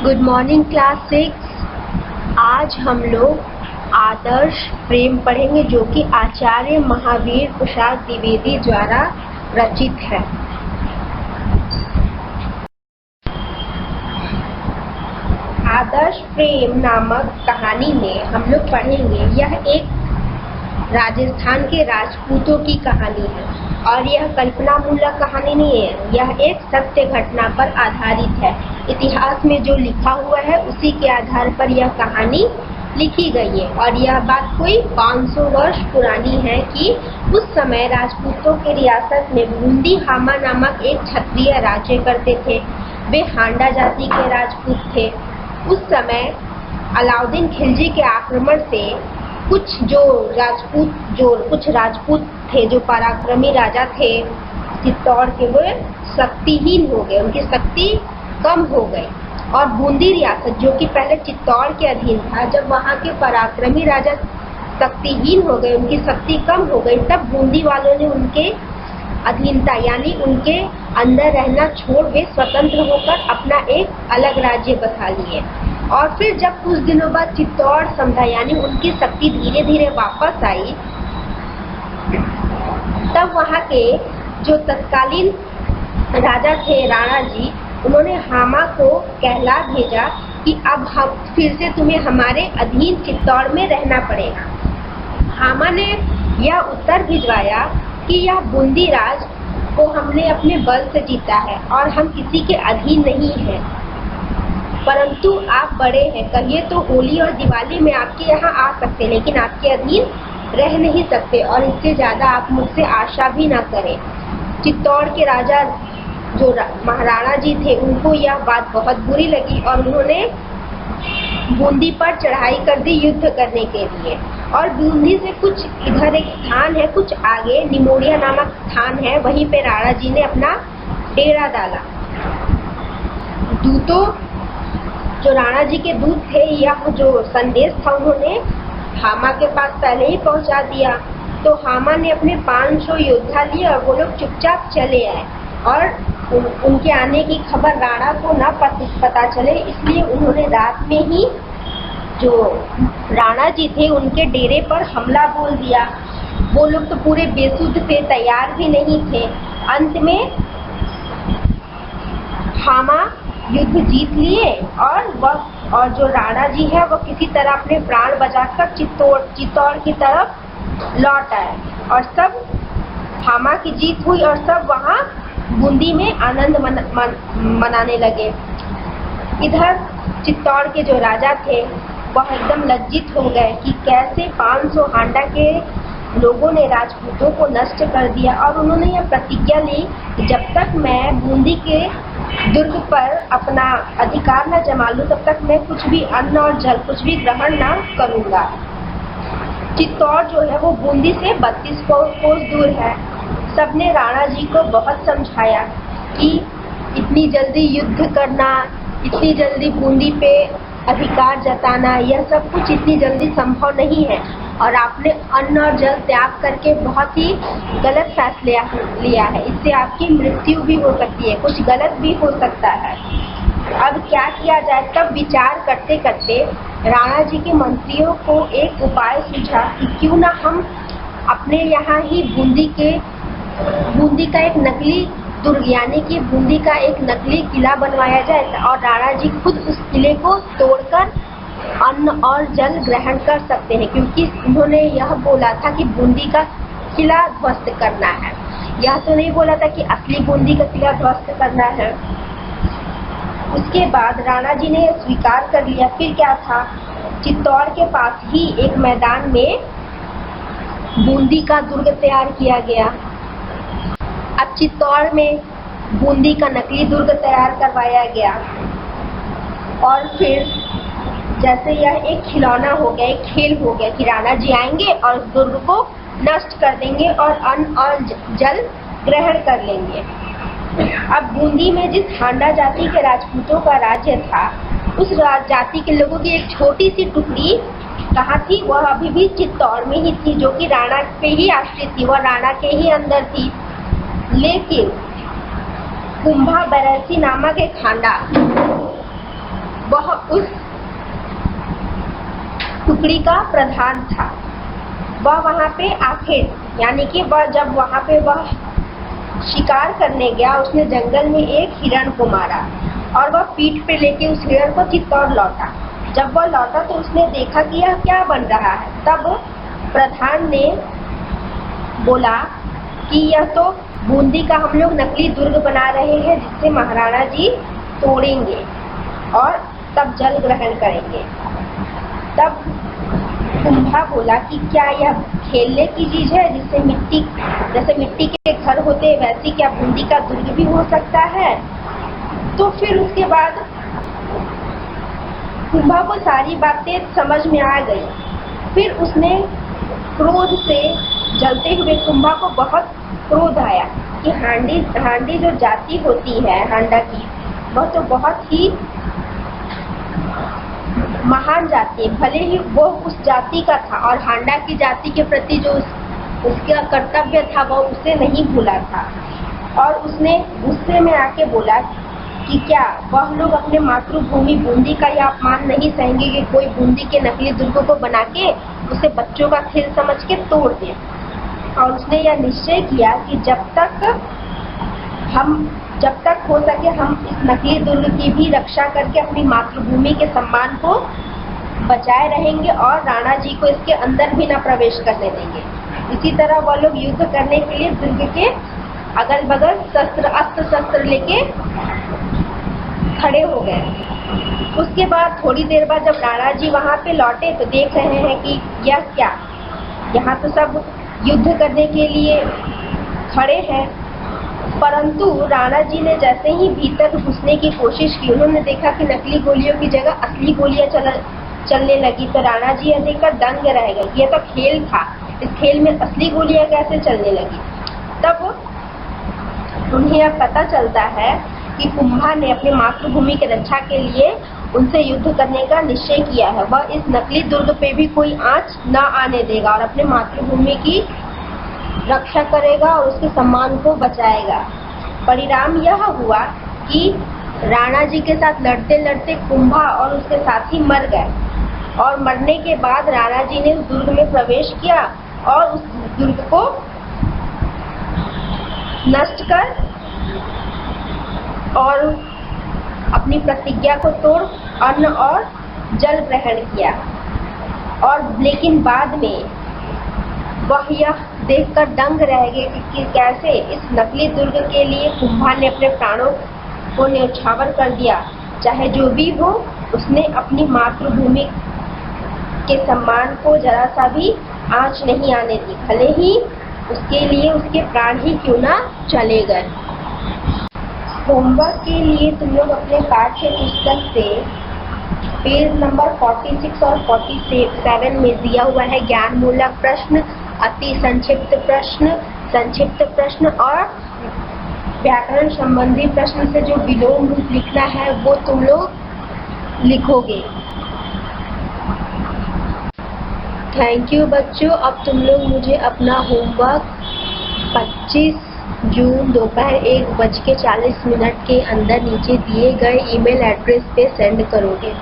Good morning class 6। आज हम लोग आदर्श प्रेम पढ़ेंगे जो कि आचार्य महावीर प्रसाद द्विवेदी द्वारा रचित है। आदर्श प्रेम नामक कहानी में हम लोग पढ़ेंगे, यह एक राजस्थान के राजपूतों की कहानी है और यह कल्पना मूलक कहानी नहीं है, यह एक सत्य घटना पर आधारित है। इतिहास में जो लिखा हुआ है उसी के आधार पर यह कहानी लिखी गई है और यह बात कोई 500 वर्ष पुरानी है कि उस समय राजपूतों के रियासत में बूंदी हामा नामक एक क्षत्रिय राज्य करते थे। वे हांडा जाति के राजपूत थे। उस समय अलाउद्दीन खिलजी के आक्रमण से कुछ राजपूत थे जो पराक्रमी राजा थे चित्तौड़ के, वे शक्तिहीन हो गए, उनकी शक्ति कम हो गई और बूंदी रियासत जो कि पहले चित्तौड़ के अधीन था, जब वहाँ के पराक्रमी राजा शक्तिहीन हो गए, उनकी शक्ति कम हो गई, तब बूंदी वालों ने उनके अधीनता यानी उनके अंदर रहना छोड़ वे स्वतंत्र होकर अपना एक अलग राज्य बसा लिए। और फिर जब कुछ दिनों बाद चित्तौड़ समझा यानी उनकी शक्ति धीरे धीरे वापस आई, तब वहाँ के जो तत्कालीन राजा थे राणा जी, उन्होंने हामा को कहला भेजा कि अब हम फिर से तुम्हें हमारे अधीन चित्तौड़ में रहना पड़ेगा। हामा ने यह उत्तर भिजवाया कि यह बूंदी राज को हमने अपने बल से जीता है और हम किसी के अधीन नहीं हैं, परंतु आप बड़े हैं, कहिए तो होली और दिवाली में आपके यहाँ आ सकते, लेकिन आपके अधीन रह नहीं सकते और इससे ज़्यादा आप मुझसे आशा भी ना करें। चित्तौड़ के राजा जो महाराणा जी थे, उनको यह बात बहुत बुरी लगी और उन्होंने बूंदी पर चढ़ाई कर दी युद्ध करने के लिए। और बूंदी से कुछ इधर एक स्थान है, कुछ आगे निमोरिया नामक स्थान है, वहीं पे राणा जी ने अपना डेरा डाला। दूतों जो राणा जी के दूत थे, यह जो संदेश था उन्होंने हामा के पास पहले ही पहुंचा दिया। तो हामा ने अपने 500 योद्धा लिए और वो लोग चुपचाप चले आए और उनके आने की खबर राणा को न पता चले, इसलिए उन्होंने रात में ही जो राणा जी थे उनके डेरे पर हमला बोल दिया। वो लोग तो पूरे बेसुध थे, तैयार भी नहीं थे। अंत में हामा युद्ध जीत लिए और जो राणा जी है वो किसी तरह अपने प्राण बचाकर चित्तौड़ की तरफ लौट आए और सब हामा की जीत हुई और सब वहाँ बूंदी में आनंद मनाने लगे। इधर चित्तौड़ के जो राजा थे वह एकदम लज्जित हो गए कि कैसे 500 हांडा के लोगों ने राजपूतों को नष्ट कर दिया और उन्होंने यह प्रतिज्ञा ली कि जब तक मैं बूंदी के दुर्ग पर अपना अधिकार न जमा लूं तब तक मैं कुछ भी अन्न और जल कुछ भी ग्रहण न करूंगा। चित्तौड़ जो है वो बूंदी से 32 कोस दूर है। सबने राणा जी को बहुत समझाया कि इतनी जल्दी युद्ध करना, इतनी जल्दी बूंदी पे अधिकार जताना, यह सब कुछ इतनी जल्दी संभव नहीं है और आपने अन्न और जल त्याग करके बहुत ही गलत फैसला लिया है, इससे आपकी मृत्यु भी हो सकती है, कुछ गलत भी हो सकता है। अब क्या किया जाए? तब विचार करते करते राणा जी के मंत्रियों को एक उपाय सूझा कि क्यों ना हम अपने यहाँ ही बूंदी का एक नकली दुर्ग यानी कि बूंदी का एक नकली किला बनवाया जाए और राणा जी खुद उस किले को तोड़कर अन्न और जल ग्रहण कर सकते हैं, क्योंकि उन्होंने यह बोला था कि बूंदी का किला ध्वस्त करना है, यह तो नहीं बोला था कि असली बूंदी का किला ध्वस्त करना है। उसके बाद राणा जी ने स्वीकार कर लिया। फिर क्या था, चित्तौड़ के पास ही एक मैदान में बूंदी का दुर्ग तैयार किया गया। अब चित्तौड़ में बूंदी का नकली दुर्ग तैयार करवाया गया और फिर जैसे यह एक खिलौना हो गया, एक खेल हो गया कि राणा जी आएंगे और उस दुर्ग को नष्ट कर देंगे और अन्न और जल ग्रहण कर लेंगे। अब बूंदी में जिस हांडा जाति के राजपूतों का राज्य था, उस जाति के लोगों की एक छोटी सी टुकड़ी कहाँ थी? वह अभी भी चित्तौड़ में ही थी, जो कि राणा पे ही आश्रित थी, वह राणा के ही अंदर थी। लेकिन कुंभा बैरसी नामक एक हांडा वह उस टुकड़ी का प्रधान था। वह वहाँ पे आखिर यानी कि वह जब वहाँ पे वह शिकार करने गया, उसने जंगल में एक हिरण को मारा और वह पीठ पे लेके उस हिरण को चित्तौड़ लौटा। जब वह लौटा तो उसने देखा कि यह क्या बन रहा है। तब प्रधान ने बोला कि यह तो बूंदी का हम लोग नकली दुर्ग बना रहे हैं, जिससे महाराणा जी तोड़ेंगे और तब जल ग्रहण करेंगे। तब कुंभा बोला कि क्या यह खेलने की चीज है, जिससे जैसे मिट्टी के घर होते वैसे क्या बूंदी का दुर्ग भी हो सकता है। तो फिर उसके बाद कुंभा को सारी बातें समझ में आ गई। फिर उसने क्रोध से जलते हुए कुंभा को बहुत क्रोध आया कि हांडी जो जाति होती है हांडा की, वह तो बहुत ही महान जाति है। भले ही वो उस जाति का था और हांडा की जाति के प्रति जो उसका कर्तव्य था वो उसे नहीं भूला था। और उसने गुस्से में आके बोला कि क्या वह लोग अपने मातृभूमि बूंदी का यह अपमान नहीं सहेंगे कि कोई बूंदी के नकली दुर्ग को बना के उसे बच्चों का खेल समझ के तोड़ दे। और उसने यह निश्चय किया कि जब तक हो सके हम इस नकली दुर्ग की भी रक्षा करके अपनी मातृभूमि के सम्मान को बचाए रहेंगे और राणा जी को इसके अंदर भी न प्रवेश करने देंगे। इसी तरह वह लोग युद्ध करने के लिए दुर्ग के अगल बगल अस्त्र शस्त्र लेके खड़े हो गए। उसके बाद थोड़ी देर बाद जब राणा जी वहाँ पे लौटे तो देख रहे हैं कि यह क्या, यहाँ तो सब युद्ध करने के लिए खड़े हैं। परंतु राणा जी ने जैसे ही भीतर घुसने की कोशिश की, उन्होंने देखा कि नकली गोलियों की जगह असली गोलियां चलने लगी। तो राणा जी यह देखकर दंग रह गए। यह तो खेल था, इस खेल में असली गोलियां कैसे चलने लगी। तब उन्हें यह पता चलता है कि कुंभा ने अपनी मातृभूमि की रक्षा के लिए उनसे युद्ध करने का निश्चय किया है। वह इस नकली दुर्ग पे भी कोई आंच न आने देगा और अपने मातृभूमि की रक्षा करेगा और उसके सम्मान को बचाएगा। परिणाम यह हुआ कि राणा जी के साथ लड़ते लड़ते कुंभा और उसके साथी मर गए और मरने के बाद राणा जी ने उस दुर्ग में प्रवेश किया और उस दुर्ग को नष्ट कर और अपनी प्रतिज्ञा को तोड़ अन्न और जल ग्रहण किया। और लेकिन बाद में वह यह देखकर दंग रह गए कि कैसे इस नकली दुर्ग के लिए कुंभा ने अपने प्राणों को न्यौछावर कर दिया। चाहे जो भी हो, उसने अपनी मातृभूमि के सम्मान को जरा सा भी आंच नहीं आने दी, भले ही उसके लिए उसके प्राण ही क्यों ना चले गए। होमवर्क के लिए तुम लोग अपने पाठ्य पुस्तक से पेज नंबर 46 और 47 में दिया हुआ है ज्ञान मूलक प्रश्न, अति संक्षिप्त प्रश्न, संक्षिप्त प्रश्न और व्याकरण संबंधी प्रश्न से जो विलोम रूप लिखना है वो तुम लोग लिखोगे। थैंक यू बच्चों। अब तुम लोग मुझे अपना होमवर्क 25 जून दोपहर 1:40 के अंदर नीचे दिए गए ईमेल एड्रेस पे सेंड करोगे।